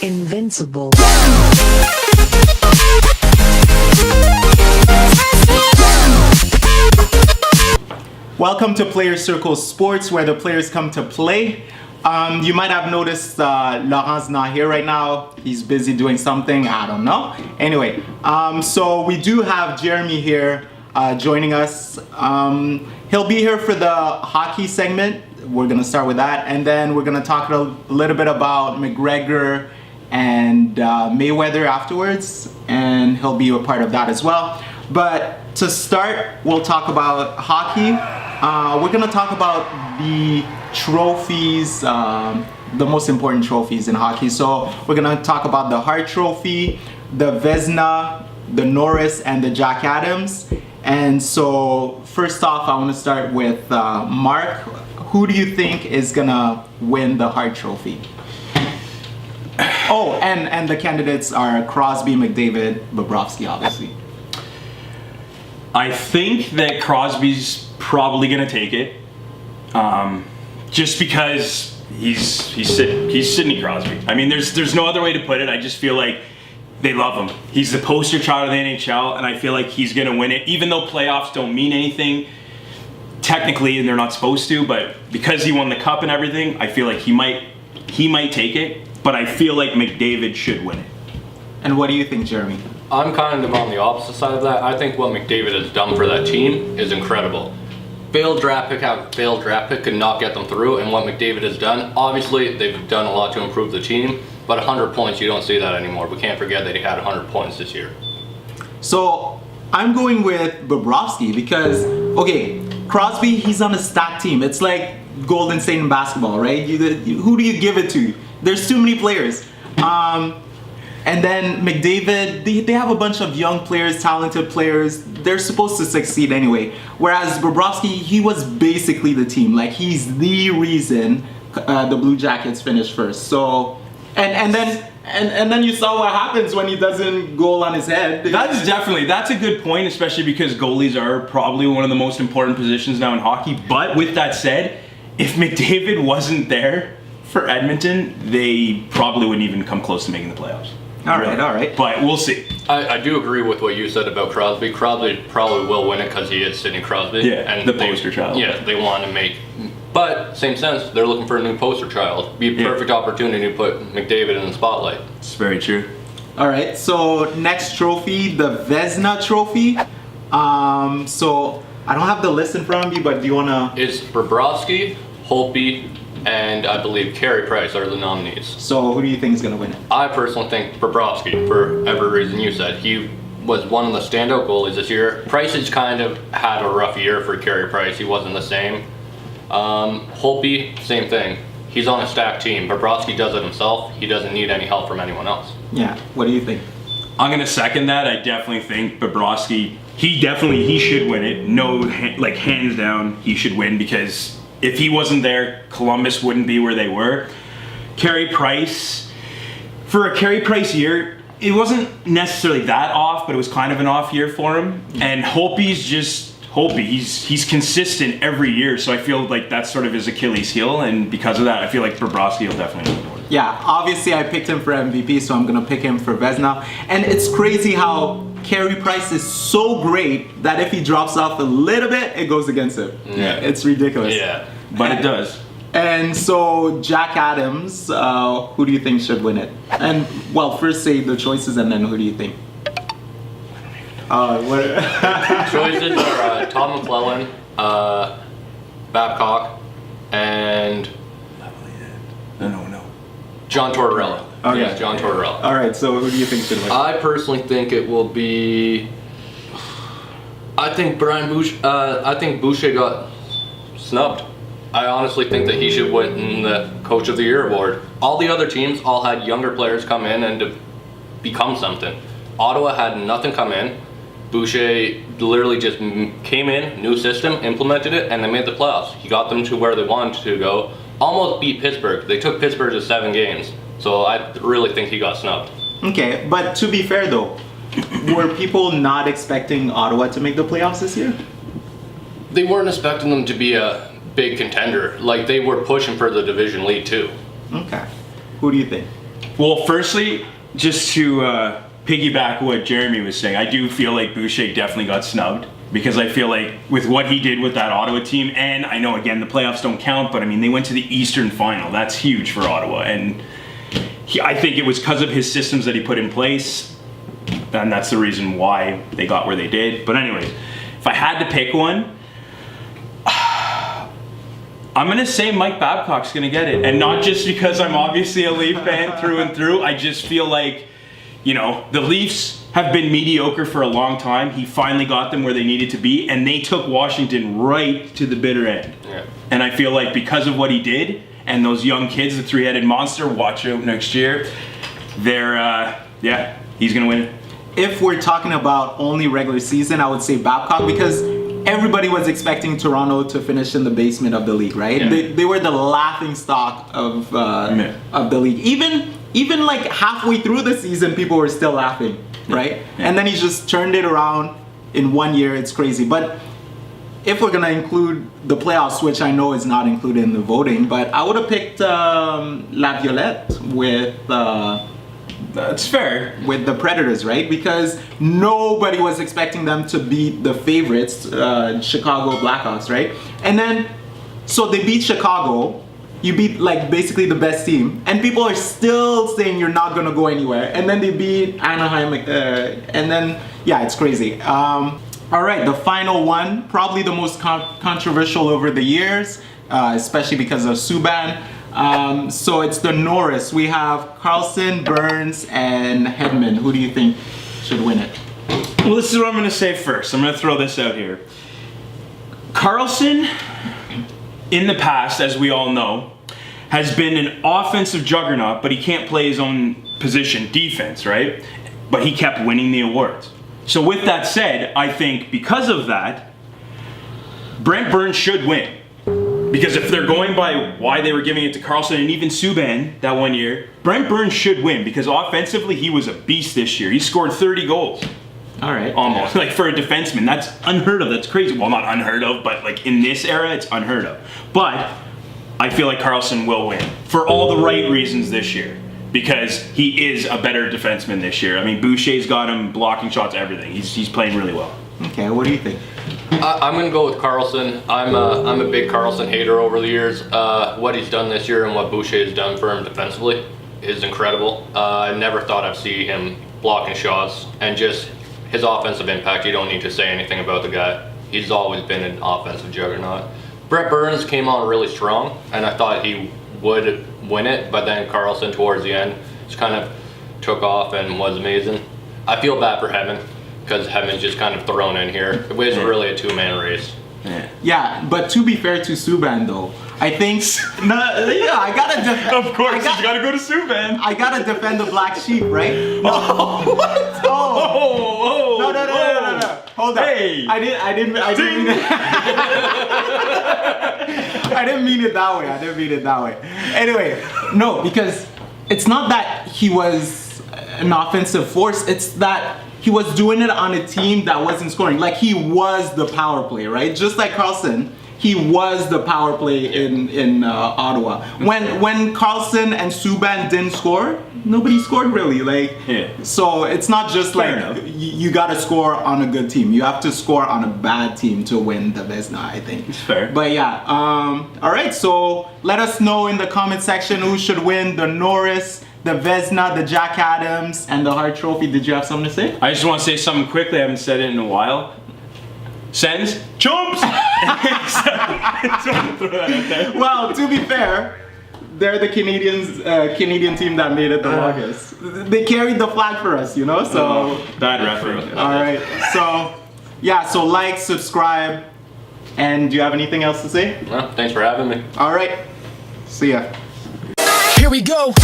Invincible. Welcome to Player Circle Sports, where the players come to play. You might have noticed Laurent's not here right now. He's busy doing something, I don't know. Anyway, so we do have Jeremy here joining us. He'll be here for the hockey segment. We're gonna start with that, and then we're gonna talk a little bit about McGregor and Mayweather afterwards, and he'll be a part of that as well. But to start, we'll talk about hockey. We're gonna talk about the trophies, the most important trophies in hockey. So we're gonna talk about the Hart Trophy, the Vezina, the Norris, and the Jack Adams. And so first off, I want to start with Mark. Who do you think is gonna win the Hart Trophy? Oh, and the candidates are Crosby, McDavid, Bobrovsky, obviously. I think that Crosby's probably going to take it, just because he's Sidney Crosby. I mean, there's no other way to put it. I just feel like they love him. He's the poster child of the NHL, and I feel like he's going to win it, even though playoffs don't mean anything technically, and they're not supposed to. But because he won the cup and everything, I feel like he might take it. But I feel like McDavid should win it. And what do you think, Jeremy? I'm kind of on the opposite side of that. I think what McDavid has done for that team is incredible. Failed draft pick after failed draft pick could not get them through, and what McDavid has done, obviously they've done a lot to improve the team, but 100 points, you don't see that anymore. We can't forget that he had 100 points this year. So I'm going with Bobrovsky because, okay, Crosby, he's on a stacked team. It's like Golden State in basketball, right? Who do you give it to? There's too many players. And then McDavid, they have a bunch of young players, talented players. They're supposed to succeed anyway. Whereas Bobrovsky, he was basically the team. Like, he's the reason the Blue Jackets finished first. So, and then you saw what happens when he doesn't goal on his head. That's a good point, especially because goalies are probably one of the most important positions now in hockey. But with that said, if McDavid wasn't there for Edmonton, they probably wouldn't even come close to making the playoffs. All right. But we'll see. I do agree with what you said about Crosby. Crosby probably will win it because he is Sidney Crosby. Yeah, and the poster child. Yeah, they want to make... But, same sense, they're looking for a new poster child. Be a perfect opportunity to put McDavid in the spotlight. It's very true. All right, so next trophy, the Vezina Trophy. So I don't have the list in front of me, but do you want to... It's Bobrovsky, Holtby, and I believe Carey Price are the nominees. So who do you think is going to win it? I personally think Bobrovsky, for every reason you said. He was one of the standout goalies this year. Price has kind of had a rough year for Carey Price. He wasn't the same. Holtby, same thing. He's on a stacked team. Bobrovsky does it himself. He doesn't need any help from anyone else. Yeah, what do you think? I'm going to second that. I definitely think Bobrovsky, he should win it. No, hands down, he should win, because if he wasn't there, Columbus wouldn't be where they were. Carey Price, for a Carey Price year, it wasn't necessarily that off, but it was kind of an off year for him. And Holtby's just Holtby. He's consistent every year, so I feel like that's sort of his Achilles heel, and because of that, I feel like Bobrovsky will definitely win the award. Yeah, obviously I picked him for MVP, so I'm gonna pick him for Vezina. And it's crazy how Carey Price is so great that if he drops off a little bit, it goes against him. Yeah. It's ridiculous. Yeah. But it does. And so Jack Adams, who do you think should win it? And well, first say the choices, and then who do you think? Choices are Todd McClellan, Babcock, and No. John Tortorella. Okay. Yeah, John Tortorella. All right, so who do you think should win? I personally think it will be... I think Boucher got snubbed. I honestly think that he should win the Coach of the Year award. All the other teams all had younger players come in and to become something. Ottawa had nothing come in. Boucher literally just came in, new system, implemented it, and they made the playoffs. He got them to where they wanted to go. Almost beat Pittsburgh. They took Pittsburgh to 7 games. So I really think he got snubbed. Okay, but to be fair though, were people not expecting Ottawa to make the playoffs this year? They weren't expecting them to be a big contender. Like, they were pushing for the division lead too. Okay. Who do you think? Well, firstly, just to piggyback what Jeremy was saying, I do feel like Boucher definitely got snubbed because I feel like with what he did with that Ottawa team, and I know again the playoffs don't count, but I mean they went to the Eastern Final. That's huge for Ottawa, and I think it was because of his systems that he put in place, and that's the reason why they got where they did. But anyways, if I had to pick one, I'm going to say Mike Babcock's going to get it. And not just because I'm obviously a Leaf fan through and through. I just feel like, you know, the Leafs have been mediocre for a long time. He finally got them where they needed to be, and they took Washington right to the bitter end. Yeah. And I feel like because of what he did, and those young kids, the three-headed monster, watch out next year, they're, yeah, he's going to win it. If we're talking about only regular season, I would say Babcock because everybody was expecting Toronto to finish in the basement of the league, right? Yeah. They were the laughing stock of the league. Even like halfway through the season, people were still laughing, right? Yeah. And then he just turned it around in 1 year. It's crazy. But if we're gonna include the playoffs, which I know is not included in the voting, but I would have picked La Violette with. That's fair. With the Predators, right? Because nobody was expecting them to beat the favorites, Chicago Blackhawks, right? And then, so they beat Chicago. You beat like basically the best team, and people are still saying you're not gonna go anywhere. And then they beat Anaheim, and then yeah, it's crazy. All right, the final one, probably the most controversial over the years, especially because of Subban. So it's the Norris. We have Carlson, Burns, and Hedman. Who do you think should win it? Well, this is what I'm going to say first. I'm going to throw this out here. Carlson, in the past, as we all know, has been an offensive juggernaut, but he can't play his own position, defense, right? But he kept winning the awards. So with that said, I think because of that, Brent Burns should win. Because if they're going by why they were giving it to Carlson and even Subban that 1 year, Brent Burns should win because offensively he was a beast this year. He scored 30 goals. All right. Almost. Like for a defenseman, that's unheard of. That's crazy. Well, not unheard of, but like in this era, it's unheard of. But I feel like Carlson will win for all the right reasons this year because he is a better defenseman this year. I mean, Boucher's got him blocking shots, everything. He's playing really well. Okay, what do you think? I'm going to go with Carlson. I'm a big Carlson hater over the years. What he's done this year and what Boucher has done for him defensively is incredible. I never thought I'd see him blocking shots and just his offensive impact. You don't need to say anything about the guy. He's always been an offensive juggernaut. Brent Burns came on really strong, and I thought he would win it, but then Carlson towards the end just kind of took off and was amazing. I feel bad for Hedman, because Hedman's just kind of thrown in here. It was really a two-man race. Yeah, but to be fair to Subban though, I think I gotta defend. Of course, you gotta go to Subban. I gotta defend the black sheep, right? No. Oh, what? Oh, no. Hold on. Hey. I didn't mean it. I didn't mean it that way. Anyway, no, because it's not that he was an offensive force. It's that he was doing it on a team that wasn't scoring. Like he was the power play, right? Just like Carlson, he was the power play in Ottawa. When Carlson and Subban didn't score, nobody scored really. So it's not just like you got to score on a good team. You have to score on a bad team to win the Vezina, I think. It's fair. But yeah, all right. So let us know in the comment section who should win the Norris, the Vezina, the Jack Adams, and the Hart Trophy. Did you have something to say? I just want to say something quickly. I haven't said it in a while. Sens, chumps! Well, to be fair, they're the Canadian team that made it the longest. They carried the flag for us, you know. So bad reference. All right. So yeah. So like, subscribe, and do you have anything else to say? Well, thanks for having me. All right. See ya. Here we go.